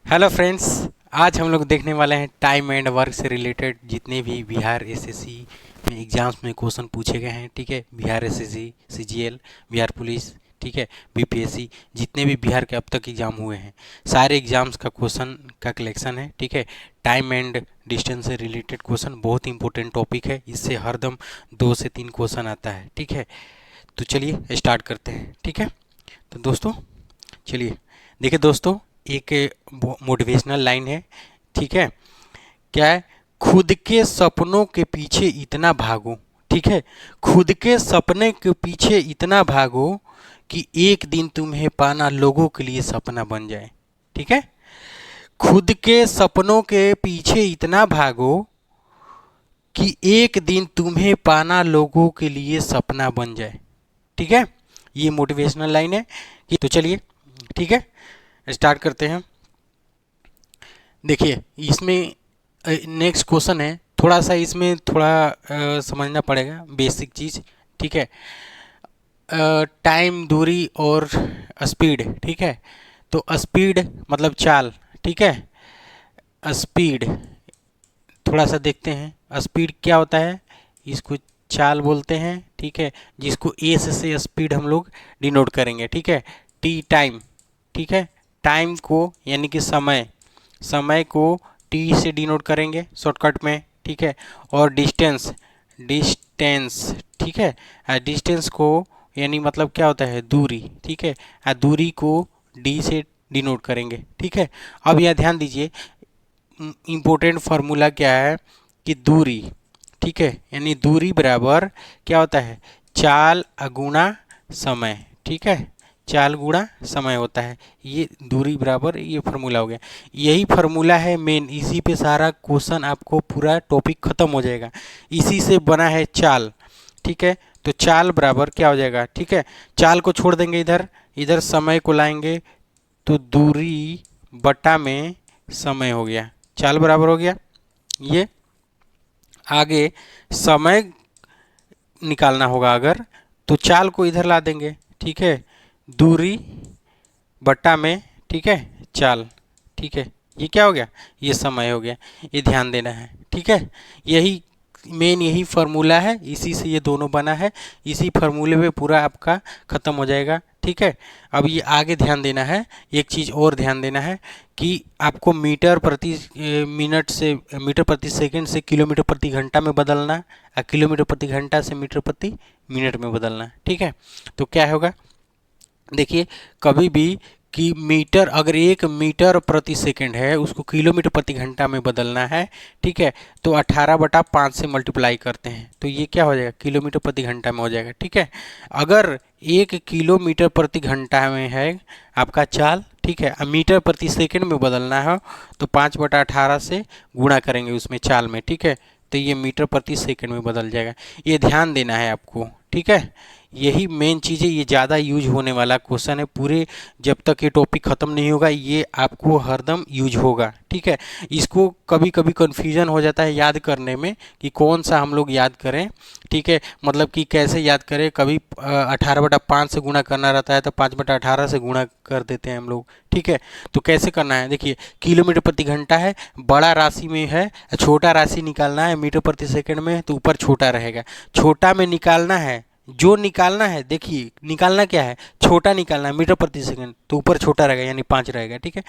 Hello friends, आज हम लोग देखने वाले हैं टाइम एंड वर्क से रिलेटेड जितने भी बिहार एसएससी में एग्जाम्स में क्वेश्चन पूछे गए हैं। ठीक है, Bihar SSC, CGL, Bihar police, ठीक है, बीपीएससी, जितने भी बिहार के अब तक एग्जाम हुए हैं सारे एग्जाम्स का क्वेश्चन का कलेक्शन है। ठीक है, टाइम एंड डिस्टेंस से रिलेटेड क्वेश्चन बहुत इंपॉर्टेंट टॉपिक है, इससे हरदम 2 से 3 क्वेश्चन आता है। ठीक है, तो चलिए स्टार्ट करते हैं। ठीक है, तो दोस्तों चलिए देखिए दोस्तों, एक मोटिवेशनल लाइन है। ठीक है, क्या है? खुद के सपनों के पीछे इतना भागो। ठीक है, खुद के सपने के पीछे इतना भागो कि एक दिन तुम्हें पाना लोगों के लिए सपना बन जाए। ठीक है, खुद के सपनों के पीछे इतना भागो कि एक दिन तुम्हें पाना लोगों के लिए सपना बन जाए। ठीक है, ये मोटिवेशनल लाइन है कि तो चलिए ठीक है स्टार्ट करते हैं। देखिए इसमें नेक्स्ट क्वेश्चन है, थोड़ा सा इसमें थोड़ा समझना पड़ेगा बेसिक चीज़। ठीक है, टाइम, दूरी और स्पीड। ठीक है, तो स्पीड मतलब चाल। ठीक है, स्पीड थोड़ा सा देखते हैं, स्पीड क्या होता है, इसको चाल बोलते हैं। ठीक है, जिसको एस से स्पीड हम लोग डिनोट करेंगे। ठीक है, टी टाइम। ठीक है, टाइम को यानी कि समय, समय को टी से डिनोट करेंगे शॉर्टकट में। ठीक है, और डिस्टेंस, डिस्टेंस। ठीक है, डिस्टेंस को यानी मतलब क्या होता है, दूरी। ठीक है, दूरी को डी से डिनोट करेंगे। ठीक है, अब यह ध्यान दीजिए, इम्पोर्टेंट फार्मूला क्या है कि दूरी। ठीक है, यानी दूरी बराबर क्या होता है, चाल अगुणा समय। ठीक है, चाल गुणा समय होता है, ये दूरी बराबर ये फार्मूला हो गया। यही फार्मूला है मेन, इसी पे सारा क्वेश्चन आपको पूरा टॉपिक खत्म हो जाएगा, इसी से बना है चाल। ठीक है, तो चाल बराबर क्या हो जाएगा, ठीक है, चाल को छोड़ देंगे इधर, इधर समय को लाएंगे तो दूरी बटा में समय हो गया, चाल बराबर हो गया। ये आगे समय निकालना होगा अगर, तो चाल को इधर ला देंगे। ठीक है, दूरी बट्टा में, ठीक है, चाल। ठीक है, ये क्या हो गया, ये समय हो गया, ये ध्यान देना है। ठीक है, यही मेन यही फार्मूला है, इसी से ये दोनों बना है, इसी फार्मूले में पूरा आपका ख़त्म हो जाएगा। ठीक है, अब ये आगे ध्यान देना है, एक चीज़ और ध्यान देना है कि आपको मीटर प्रति मिनट से, मीटर प्रति सेकंड से किलोमीटर प्रति घंटा में बदलना, और किलोमीटर प्रति घंटा से मीटर प्रति मिनट में बदलना। ठीक है, तो क्या होगा, देखिए कभी भी कि मीटर, अगर 1 मीटर प्रति सेकंड है उसको किलोमीटर प्रति घंटा में बदलना है। ठीक है, तो 18/5 से मल्टीप्लाई करते हैं तो ये क्या हो जाएगा, किलोमीटर प्रति घंटा में हो जाएगा। ठीक है, अगर 1 किलोमीटर प्रति घंटा में है आपका चाल, ठीक है, मीटर प्रति सेकंड में बदलना है तो 5/18 से गुणा करेंगे उसमें चाल में। ठीक है, तो ये मीटर प्रति सेकंड में बदल जाएगा, ये ध्यान देना है आपको। ठीक है, यही मेन चीज़ है, ये ज़्यादा यूज होने वाला क्वेश्चन है, पूरे जब तक ये टॉपिक ख़त्म नहीं होगा ये आपको हरदम यूज होगा। ठीक है, इसको कभी कभी कन्फ्यूजन हो जाता है याद करने में कि कौन सा हम लोग याद करें। ठीक है, मतलब कि कैसे याद करें, कभी 18/5 से गुणा करना रहता है तो 5/18 से गुणा कर देते हैं हम लोग। ठीक है, तो कैसे करना है, देखिए किलोमीटर प्रति घंटा है, बड़ा राशि में है, छोटा राशि निकालना है, मीटर प्रति सेकंड में है तो ऊपर छोटा रहेगा, छोटा में निकालना है, जो निकालना है, देखिए निकालना क्या है, छोटा निकालना है, मीटर प्रति सेकंड तो ऊपर छोटा रहेगा यानी 5 रहेगा। ठीक है,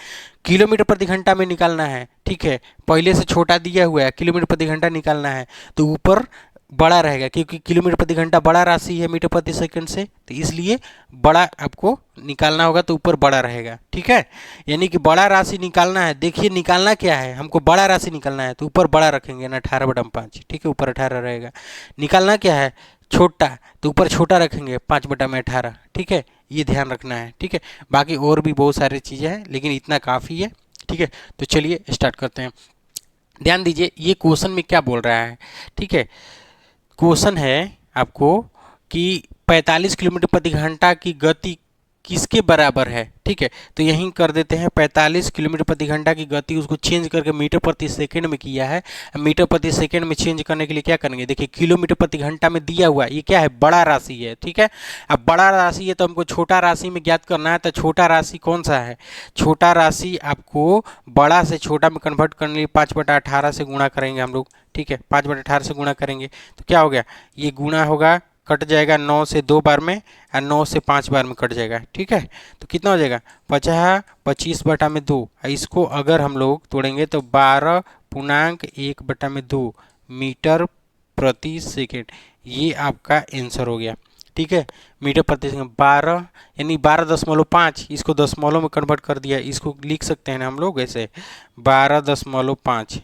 किलोमीटर प्रति घंटा में निकालना है, ठीक है, पहले से छोटा दिया हुआ है, किलोमीटर प्रति घंटा निकालना है तो ऊपर बड़ा रहेगा, क्योंकि किलोमीटर प्रति घंटा बड़ा राशि है मीटर प्रति सेकंड से, तो इसलिए बड़ा आपको निकालना होगा तो ऊपर बड़ा रहेगा। ठीक है, यानी कि बड़ा राशि निकालना है, देखिए निकालना क्या है, हमको बड़ा राशि निकालना है तो ऊपर बड़ा रखेंगे ना, 18/5। ठीक है, ऊपर 18 रहेगा, निकालना क्या है, छोटा, तो ऊपर छोटा रखेंगे 5/18। ठीक है, ये ध्यान रखना है। ठीक है, बाकी और भी बहुत सारी चीज़ें हैं लेकिन इतना काफ़ी है। ठीक है, तो चलिए स्टार्ट करते हैं। ध्यान दीजिए ये क्वेश्चन में क्या बोल रहा है। ठीक है, क्वेश्चन है आपको कि 45 किलोमीटर प्रति घंटा की गति किसके बराबर है, ठीक है। तो यहीं कर देते हैं 45 किलोमीटर प्रति घंटा की गति, उसको चेंज करके मीटर प्रति सेकंड में किया है। मीटर प्रति सेकंड में चेंज करने के लिए क्या करेंगे, देखिए किलोमीटर प्रति घंटा में दिया हुआ ये क्या है, बड़ा राशि है, ठीक है। अब बड़ा राशि है तो हमको छोटा राशि में ज्ञात करना है, तो छोटा राशि कौन सा है, छोटा राशि आपको बड़ा से छोटा में कन्वर्ट करने के लिए 5/18 से गुणा करेंगे हम लोग, ठीक है। 5/18 से गुणा करेंगे तो क्या हो गया, ये गुणा होगा, कट जाएगा 9 से 2 बार में और 9 से 5 बार में कट जाएगा, ठीक है। तो कितना हो जाएगा, 25/2। इसको अगर हम लोग तोड़ेंगे तो 12.1/2 मीटर प्रति सेकेंड, ये आपका आंसर हो गया, ठीक है। मीटर प्रति सेकंड 12 यानी 12.5, इसको दशमलव में कन्वर्ट कर दिया, इसको लिख सकते हैं ना हम लोग ऐसे 12.5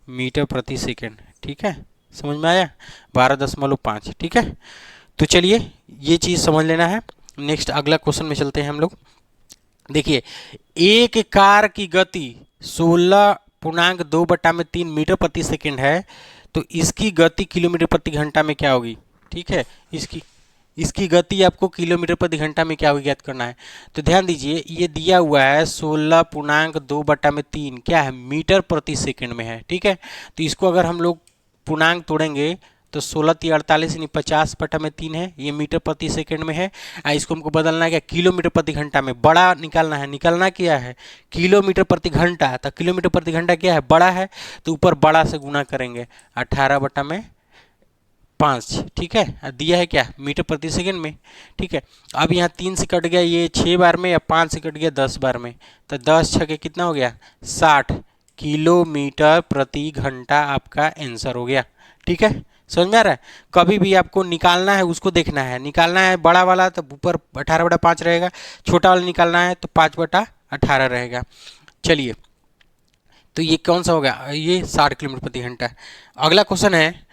मीटर प्रति सेकंड, ठीक है। समझ में आया, 12.5, ठीक है। तो चलिए ये चीज़ समझ लेना है। नेक्स्ट अगला क्वेश्चन में चलते हैं हम लोग। देखिए एक कार की गति 16.2/3 मीटर प्रति सेकंड है, तो इसकी गति किलोमीटर प्रति घंटा में क्या होगी, ठीक है। इसकी गति आपको किलोमीटर प्रति घंटा में क्या होगी ज्ञात करना है। तो ध्यान दीजिए ये दिया हुआ है 16.2/3 क्या है, मीटर प्रति सेकंड में है, ठीक है। तो इसको अगर हम लोग पूर्णांक तोड़ेंगे तो 16×3 = 48 यानी 50/3 है, ये मीटर प्रति सेकंड में है। इसको हमको बदलना है क्या, किलोमीटर प्रति घंटा में, बड़ा निकालना है, निकालना क्या है किलोमीटर प्रति घंटा, तो किलोमीटर प्रति घंटा क्या है, बड़ा है, तो ऊपर बड़ा से गुणा करेंगे 18/5, ठीक है। दिया है क्या, मीटर प्रति सेकंड में, ठीक है। अब यहाँ 3 से कट गया ये 6 बार में, या 5 से कट गया 10 बार में, तो 10 छके कितना हो गया 60 किलोमीटर प्रति घंटा आपका आंसर हो गया, ठीक है। समझ में आ रहा है, कभी भी आपको निकालना है उसको देखना है, निकालना है बड़ा वाला तो ऊपर 18/5 रहेगा, छोटा वाला निकालना है तो 5/18 रहेगा। चलिए तो ये कौन सा होगा, ये 60 किलोमीटर प्रति घंटा। अगला क्वेश्चन है,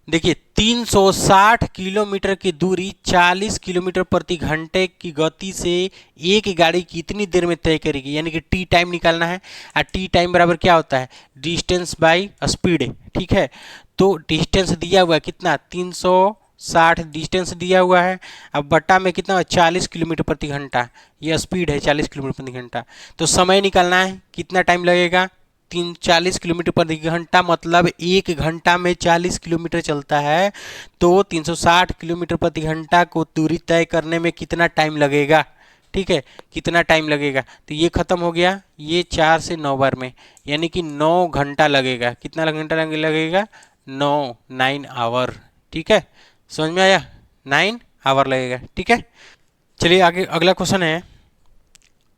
देखिए 360 किलोमीटर की दूरी 40 किलोमीटर प्रति घंटे की गति से एक गाड़ी कितनी देर में तय करेगी, यानी कि टी टाइम निकालना है। और टी टाइम बराबर क्या होता है, डिस्टेंस बाय स्पीड, ठीक है। तो डिस्टेंस दिया हुआ है कितना, 360 डिस्टेंस दिया हुआ है, अब बट्टा में कितना 40 किलोमीटर प्रति घंटा, ये स्पीड है 40 किलोमीटर प्रति घंटा। तो समय निकालना है, कितना टाइम लगेगा, 40 किलोमीटर प्रति घंटा मतलब 1 घंटा में 40 किलोमीटर चलता है, तो 360 किलोमीटर प्रति घंटा को दूरी तय करने में कितना टाइम लगेगा, ठीक है, कितना टाइम लगेगा। तो ये खत्म हो गया, ये 4 से 9 बार में, यानी कि 9 घंटा लगेगा, कितना घंटा लगेगा 9 आवर, ठीक है। समझ में आया, 9 आवर लगेगा, ठीक है। चलिए आगे अगला क्वेश्चन है,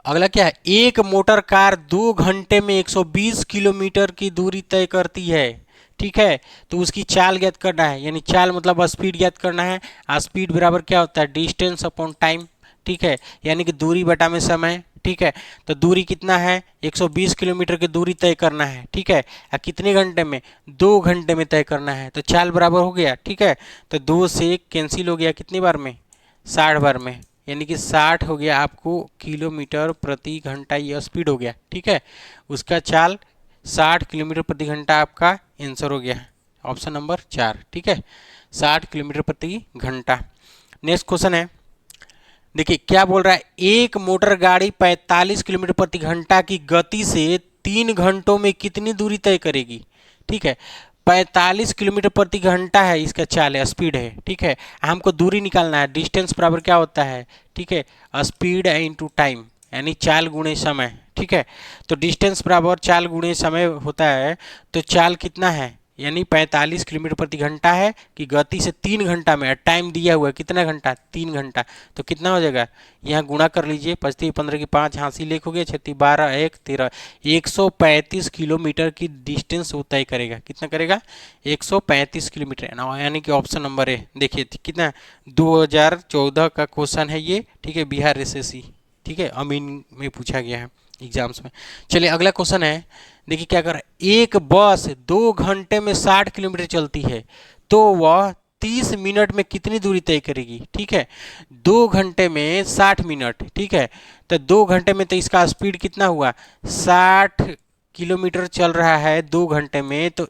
अगला क्या है, एक मोटर कार 2 घंटे में 120 किलोमीटर की दूरी तय करती है, ठीक है। तो उसकी चाल ज्ञात करना है, यानी चाल मतलब स्पीड ज्ञात करना है। स्पीड बराबर क्या होता है, डिस्टेंस अपॉन टाइम, ठीक है, यानी कि दूरी बटा में समय, ठीक है। तो दूरी कितना है 120 किलोमीटर की दूरी तय करना है, ठीक है। कितने घंटे में, 2 घंटे में तय करना है, तो चाल बराबर हो गया, ठीक है। तो 2 से कैंसिल हो गया, कितनी बार में 60 बार में, यानी कि 60 हो गया आपको किलोमीटर प्रति घंटा, ये स्पीड हो गया, ठीक है। उसका चाल 60 किलोमीटर प्रति घंटा आपका आंसर हो गया, ऑप्शन नंबर 4, ठीक है, 60 किलोमीटर प्रति घंटा। नेक्स्ट क्वेश्चन है, देखिए क्या बोल रहा है, एक मोटर गाड़ी 45 किलोमीटर प्रति घंटा की गति से 3 घंटों में कितनी दूरी तय करेगी, ठीक है। 45 किलोमीटर प्रति घंटा है इसका चाल है, स्पीड है, ठीक है। हमको दूरी निकालना है, डिस्टेंस बराबर क्या होता है, ठीक है, स्पीड इनटू टाइम, यानी चाल गुणे समय, ठीक है। तो डिस्टेंस बराबर चाल गुणे समय होता है, तो चाल कितना है, यानी 45 किलोमीटर प्रति घंटा है कि गति से 3 घंटा में, टाइम दिया हुआ है कितना घंटा, 3 घंटा, तो कितना हो जाएगा, यहाँ गुणा कर लीजिए, 25 15 की 5 हासिल एक हो गया, 36 12 1 13, 135 किलोमीटर की डिस्टेंस वो तय करेगा, कितना करेगा 135 किलोमीटर, यानी कि ऑप्शन नंबर है। देखिए कितना 2014 का क्वेश्चन है ये, ठीक है, बिहार एसएससी, ठीक है, अमीन में पूछा गया है एग्जाम्स में। चलिए अगला क्वेश्चन है, देखिए क्या कर रहा है, एक बस 2 घंटे में 60 किलोमीटर चलती है, तो वह 30 मिनट में कितनी दूरी तय करेगी, ठीक है। 2 घंटे में 60 मिनट, ठीक है, तो 2 घंटे में तो इसका स्पीड कितना हुआ 60 किलोमीटर चल रहा है 2 घंटे में, तो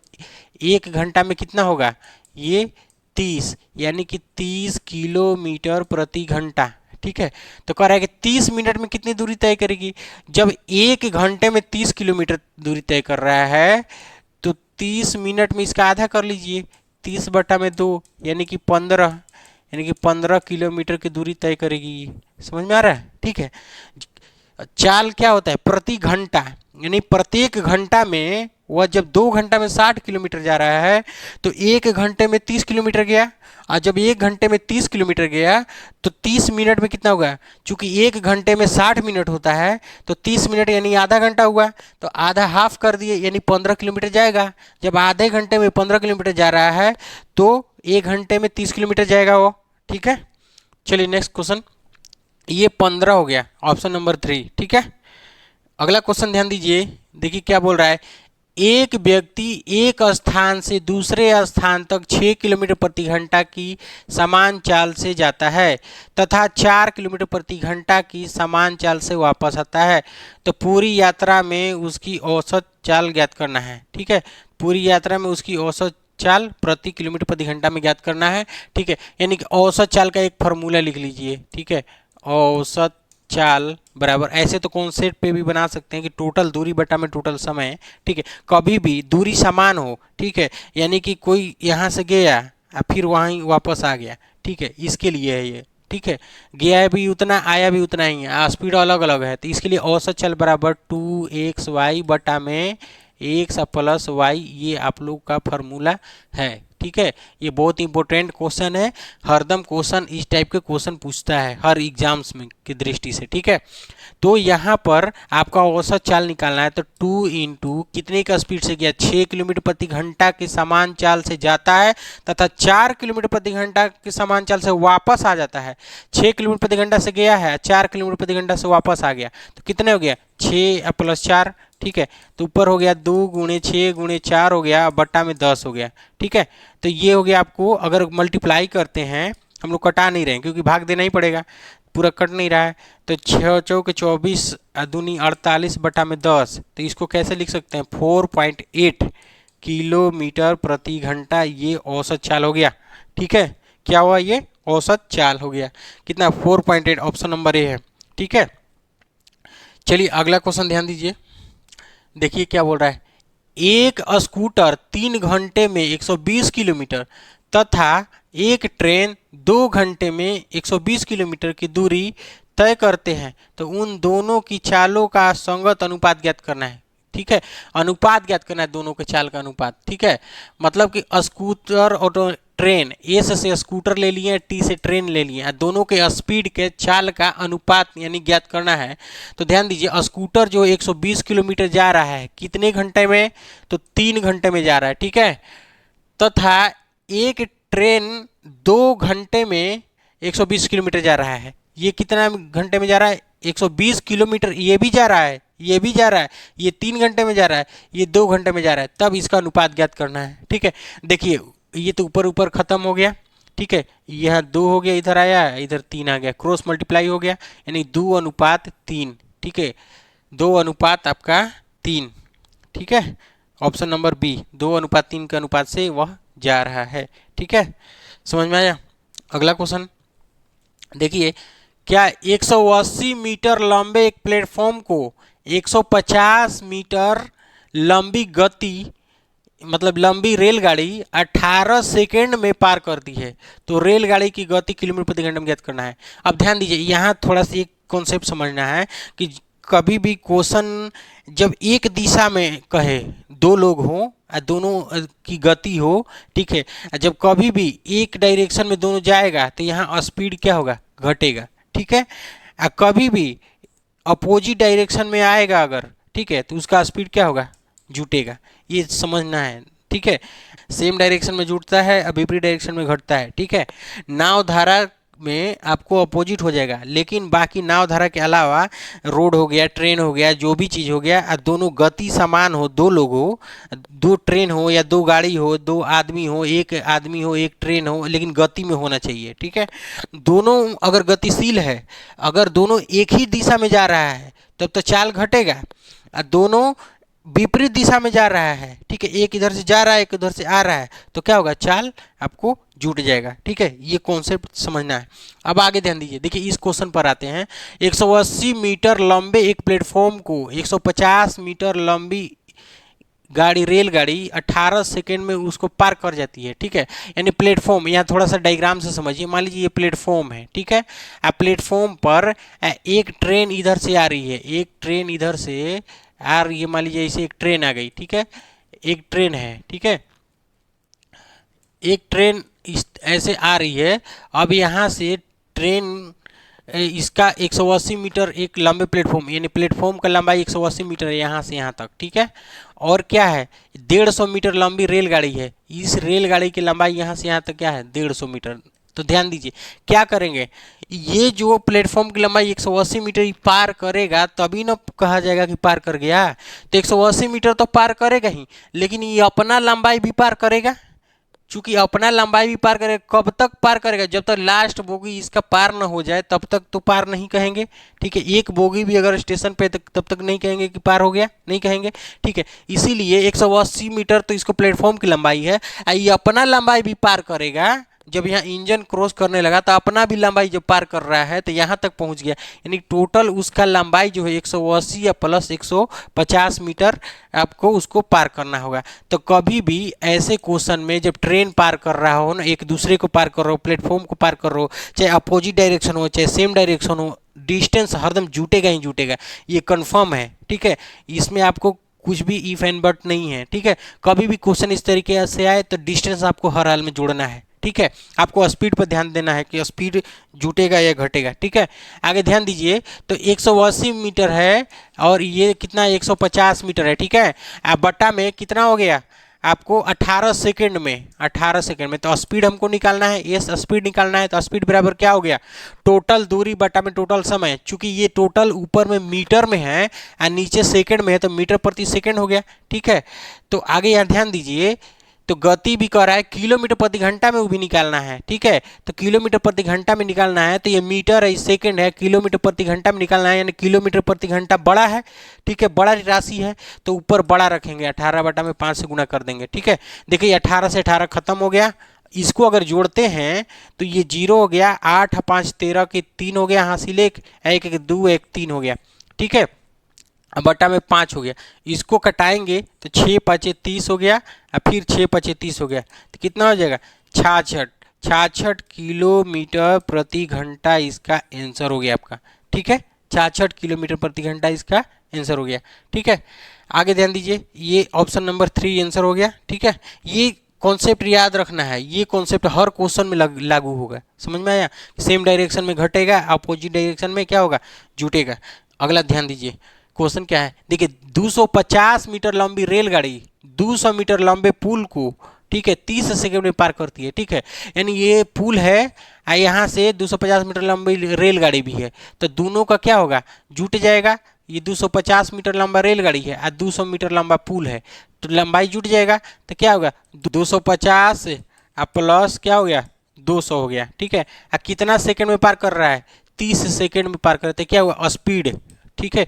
1 घंटा में कितना होगा ये 30, यानी कि 30 किलोमीटर प्रति घंटा, ठीक है। तो कह रहा है कि 30 मिनट में कितनी दूरी तय करेगी। जब 1 घंटे में 30 किलोमीटर दूरी तय कर रहा है तो 30 मिनट में इसका आधा कर लीजिए, 30/2 यानी कि 15, यानी कि 15 किलोमीटर की दूरी तय करेगी। समझ में आ रहा है, ठीक है। चाल क्या होता है, प्रति घंटा, यानी प्रत्येक घंटा में वह जब 2 घंटा में 60 किलोमीटर जा रहा है तो 1 घंटे में 30 किलोमीटर गया, और जब 1 घंटे में 30 किलोमीटर गया तो 30 मिनट में कितना होगा। चूंकि 1 घंटे में 60 मिनट होता है तो 30 मिनट यानी आधा घंटा हुआ, तो आधा हाफ कर दिए यानी 15 किलोमीटर जाएगा। जब आधे घंटे में 15 किलोमीटर जा रहा है तो 1 घंटे में 30 किलोमीटर जाएगा वो, ठीक है। चलिए नेक्स्ट क्वेश्चन, ये 15 हो गया, ऑप्शन नंबर 3, ठीक है। अगला क्वेश्चन ध्यान दीजिए, देखिए क्या बोल रहा है। एक व्यक्ति एक स्थान से दूसरे स्थान तक 6 किलोमीटर प्रति घंटा की समान चाल से जाता है तथा 4 किलोमीटर प्रति घंटा की समान चाल से वापस आता है, तो पूरी यात्रा में उसकी औसत चाल ज्ञात करना है, ठीक है। पूरी यात्रा में उसकी औसत चाल प्रति किलोमीटर प्रति घंटा में ज्ञात करना है, ठीक है। यानी कि औसत चाल का एक फार्मूला लिख लीजिए, ठीक है। औसत चाल बराबर, ऐसे तो कॉन्सेप्ट पे भी बना सकते हैं कि टोटल दूरी बटा में टोटल समय, ठीक है। कभी भी दूरी समान हो, ठीक है, यानी कि कोई यहाँ से गया फिर वहीं वापस आ गया, ठीक है, इसके लिए है ये, ठीक है। गया भी उतना आया भी उतना ही है, स्पीड अलग अलग है, तो इसके लिए औसत चाल बराबर 2xy बटा में x प्लस वाई, ये आप लोग का फार्मूला है, ठीक है। ये बहुत इंपॉर्टेंट क्वेश्चन है, हरदम क्वेश्चन इस टाइप के क्वेश्चन पूछता है हर एग्जाम्स में की दृष्टि से, ठीक है। तो यहाँ पर आपका औसत चाल निकालना है, तो 2 इंटू कितने का स्पीड से गया, 6 किलोमीटर प्रति घंटा के समान चाल से जाता है तथा 4 किलोमीटर प्रति घंटा के समान चाल से वापस आ जाता है। 6 किलोमीटर प्रति घंटा से गया है, 4 किलोमीटर प्रति घंटा से वापस आ गया, तो कितने हो गया, 6 प्लस 4, ठीक है। तो ऊपर हो गया 2 गुणे 6 गुणे 4 हो गया, बट्टा में 10 हो गया, ठीक है। तो ये हो गया आपको, अगर मल्टीप्लाई करते हैं, हम लोग कटा नहीं रहे हैं क्योंकि भाग देना ही पड़ेगा, पूरा कट नहीं रहा है, तो 6 चौके 24 दूनी 48 बटा में 10, तो इसको कैसे लिख सकते हैं, 4.8 किलोमीटर प्रति घंटा, ये औसत चाल हो गया, ठीक है। क्या हुआ, ये औसत चाल हो गया, कितना, 4.8, ऑप्शन नंबर ए है, ठीक है। चलिए अगला क्वेश्चन ध्यान दीजिए, देखिए क्या बोल रहा है। एक स्कूटर 3 घंटे में 120 किलोमीटर तथा एक ट्रेन 2 घंटे में 120 किलोमीटर की दूरी तय करते हैं, तो उन दोनों की चालों का संगत अनुपात ज्ञात करना है, ठीक है। अनुपात ज्ञात करना है दोनों के चाल का अनुपात, ठीक है। मतलब कि स्कूटर और ट्रेन, ए से स्कूटर ले लिए, टी से ट्रेन ले लिए, दोनों के स्पीड के चाल का अनुपात यानी ज्ञात करना है। तो ध्यान दीजिए, स्कूटर जो 120 किलोमीटर जा रहा है कितने घंटे में, तो 3 घंटे में जा रहा है, ठीक है। तथा एक ट्रेन 2 घंटे में 120 किलोमीटर जा रहा है, ये कितना घंटे में जा रहा है, 120 किलोमीटर, ये भी जा रहा है, ये भी जा रहा है, ये 3 घंटे में जा रहा है, ये 2 घंटे में जा रहा है, तब इसका अनुपात ज्ञात करना है, ठीक है। देखिए ये तो ऊपर ऊपर खत्म हो गया, ठीक है, यह 2 हो गया, इधर आया, इधर 3 आ गया, क्रॉस मल्टीप्लाई हो गया, यानी 2:3, ठीक है, 2:3 आपका 3, ठीक है। ऑप्शन नंबर बी, 2:3 के अनुपात से वह जा रहा है, ठीक है। समझ में आया। अगला क्वेश्चन देखिए, क्या 180 मीटर लंबे एक प्लेटफॉर्म को 150 मीटर लंबी गति, मतलब लंबी रेलगाड़ी 18 सेकेंड में पार करती है, तो रेलगाड़ी की गति किलोमीटर प्रति घंटे में ज्ञात करना है। अब ध्यान दीजिए, यहाँ थोड़ा सा एक कॉन्सेप्ट समझना है कि कभी भी क्वेश्चन जब एक दिशा में कहे, 2 लोग हों, दोनों की गति हो, ठीक है, जब कभी भी एक डायरेक्शन में दोनों जाएगा तो यहाँ स्पीड क्या होगा, घटेगा, ठीक है। कभी भी अपोजिट डायरेक्शन में आएगा अगर, ठीक है, तो उसका स्पीड क्या होगा, जुटेगा, ये समझना है, ठीक है। सेम डायरेक्शन में जुटता है, विपरीत डायरेक्शन में घटता है, ठीक है। नाव धारा में आपको अपोजिट हो जाएगा, लेकिन बाकी नाव धारा के अलावा रोड हो गया, ट्रेन हो गया, जो भी चीज़ हो गया, दोनों गति समान हो, 2 लोग हो, 2 ट्रेन हो या 2 गाड़ी हो, 2 आदमी हो, एक आदमी हो, एक ट्रेन हो, लेकिन गति में होना चाहिए, ठीक है। दोनों अगर गतिशील है, अगर दोनों एक ही दिशा में जा रहा है तब तो चाल घटेगा, दोनों विपरीत दिशा में जा रहा है, ठीक है, एक इधर से जा रहा है एक इधर से आ रहा है, तो क्या होगा, चाल आपको जुट जाएगा, ठीक है, ये कॉन्सेप्ट समझना है। अब आगे ध्यान दीजिए, देखिए इस क्वेश्चन पर आते हैं। 180 मीटर लंबे एक प्लेटफॉर्म को 150 मीटर लंबी गाड़ी रेलगाड़ी 18 सेकेंड में उसको पार कर जाती है, ठीक है। यानी प्लेटफॉर्म, यहाँ थोड़ा सा डायग्राम से समझिए, मान लीजिए ये प्लेटफॉर्म है, ठीक है। प्लेटफॉर्म पर एक ट्रेन इधर से आ रही है, एक ट्रेन इधर से आ रही है, मान लीजिए इसे एक ट्रेन आ गई, ठीक है, एक ट्रेन है, ठीक है, एक ट्रेन इस ऐसे आ रही है। अब यहाँ से ट्रेन इसका 180 मीटर एक लंबे प्लेटफॉर्म, यानी प्लेटफॉर्म का लंबाई 180 मीटर है यहाँ से यहाँ तक, ठीक है। और क्या है, 150 मीटर लंबी रेलगाड़ी है, इस रेलगाड़ी की लंबाई यहाँ से यहाँ तक क्या है, 150 मीटर। तो ध्यान दीजिए क्या करेंगे, ये जो प्लेटफॉर्म की लंबाई 180 मीटर ही पार करेगा तभी ना कहा जाएगा कि पार कर गया। तो 180 मीटर तो पार करेगा ही, लेकिन ये अपना लंबाई भी पार करेगा। चूंकि अपना लंबाई भी पार करेगा, कब तक पार करेगा, जब तक लास्ट बोगी इसका पार ना हो जाए तब तक तो पार नहीं कहेंगे, ठीक है। एक बोगी भी अगर स्टेशन पे तब तक नहीं कहेंगे कि पार हो गया, नहीं कहेंगे, ठीक है। इसीलिए 180 मीटर तो इसको प्लेटफॉर्म की लंबाई है, ये अपना लंबाई भी पार करेगा। जब यहाँ इंजन क्रॉस करने लगा तो अपना भी लंबाई जब पार कर रहा है तो यहाँ तक पहुँच गया, यानी टोटल उसका लंबाई जो है 180 या प्लस 150 मीटर आपको उसको पार करना होगा। तो कभी भी ऐसे क्वेश्चन में जब ट्रेन पार कर रहा हो ना, एक दूसरे को पार कर रहा हो, प्लेटफॉर्म को पार कर रहा हो, चाहे अपोजिट डायरेक्शन हो चाहे सेम डायरेक्शन हो, डिस्टेंस हरदम जुटेगा ही जुटेगा, ये कन्फर्म है, ठीक है। इसमें आपको कुछ भी इफ एंड बट नहीं है, ठीक है। कभी भी क्वेश्चन इस तरीके से आए तो डिस्टेंस आपको हर हाल में जोड़ना है, ठीक है। आपको स्पीड पर ध्यान देना है कि स्पीड जुटेगा या घटेगा, ठीक है। आगे ध्यान दीजिए, तो 180 मीटर है और ये कितना 150 मीटर है, ठीक है। बट्टा में कितना हो गया आपको 18 सेकेंड में, 18 सेकेंड में। तो स्पीड हमको निकालना है, ये स्पीड निकालना है, तो स्पीड बराबर क्या हो गया, टोटल दूरी बटा में टोटल समय। चूंकि ये टोटल ऊपर में मीटर में है और नीचे सेकेंड में है तो मीटर प्रति सेकेंड हो गया, ठीक है। तो आगे यहाँ ध्यान दीजिए, तो गति भी कर रहा है, किलोमीटर प्रति घंटा में वो भी निकालना है, ठीक है। तो किलोमीटर प्रति घंटा में निकालना है, तो ये मीटर है, सेकंड है, किलोमीटर प्रति घंटा में निकालना है, यानी किलोमीटर प्रति घंटा बड़ा है, ठीक है, बड़ा राशि है तो ऊपर बड़ा रखेंगे, 18 बटा में 5 से गुना कर देंगे, ठीक है। देखिए 18 से 18 खत्म हो गया, इसको अगर जोड़ते हैं तो ये 0 हो गया, 8 5 13 के 3 हो गया, हासिल एक 2 1 3 हो गया, ठीक है। अब बटा में 5 हो गया, इसको कटाएंगे तो 6 5 30 हो गया और फिर 6 5 30 हो गया, तो कितना हो जाएगा 66 किलोमीटर प्रति घंटा इसका आंसर हो गया आपका, ठीक है। 66 किलोमीटर प्रति घंटा इसका आंसर हो गया, ठीक है। आगे ध्यान दीजिए, ये ऑप्शन नंबर 3 आंसर हो गया, ठीक है। ये कॉन्सेप्ट याद रखना है, ये कॉन्सेप्ट हर क्वेश्चन में लागू होगा, समझ में आया। सेम डायरेक्शन में घटेगा, अपोजिट डायरेक्शन में क्या होगा, जुटेगा। अगला ध्यान दीजिए, क्वेश्चन क्या है, देखिए 250 मीटर लंबी रेलगाड़ी 200 मीटर लंबे पुल को, ठीक है, 30 सेकंड में पार करती है, ठीक है। यानी ये पुल है और यहाँ से 250 मीटर लंबी रेलगाड़ी भी है, तो दोनों का क्या होगा, जुट जाएगा। ये 250 मीटर लंबा रेलगाड़ी है और 200 मीटर लंबा पुल है, तो लंबाई जुट जाएगा, तो क्या होगा 250 प्लस क्या हो गया 200 हो गया, ठीक है। और कितना सेकंड में पार कर रहा है, 30 सेकंड में पार करते, क्या हुआ स्पीड, ठीक है।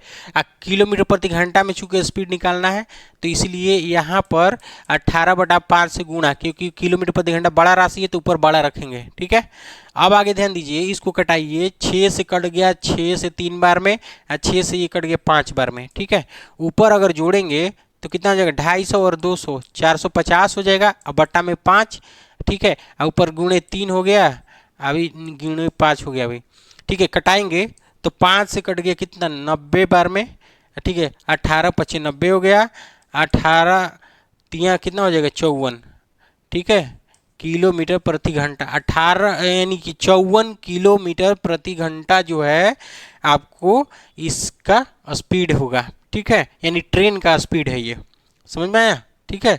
किलोमीटर प्रति घंटा में चूंकि स्पीड निकालना है तो इसलिए यहाँ पर 18 बटा 5 से गुणा, क्योंकि किलोमीटर प्रति घंटा बड़ा राशि है तो ऊपर बड़ा रखेंगे, ठीक है। अब आगे ध्यान दीजिए, इसको कटाइए, 6 से कट गया 6 से 3 बार में और 6 से ये कट गया 5 बार में, ठीक है। ऊपर अगर जोड़ेंगे तो कितना हो जाएगा 250 और 200 450 हो जाएगा, अब बट्टा में 5, ठीक है। ऊपर गुणे 3 हो गया, अभी गुणे 5 हो गया अभी, ठीक है। कटाएंगे तो 5 से कट गया कितना 90 बार में, ठीक है। 18 25 90 हो गया, 18 तिया कितना हो जाएगा 54, ठीक है, किलोमीटर प्रति घंटा। 18 यानी कि 54 किलोमीटर प्रति घंटा जो है आपको इसका स्पीड होगा, ठीक है, यानी ट्रेन का स्पीड है ये, समझ में आया, ठीक है।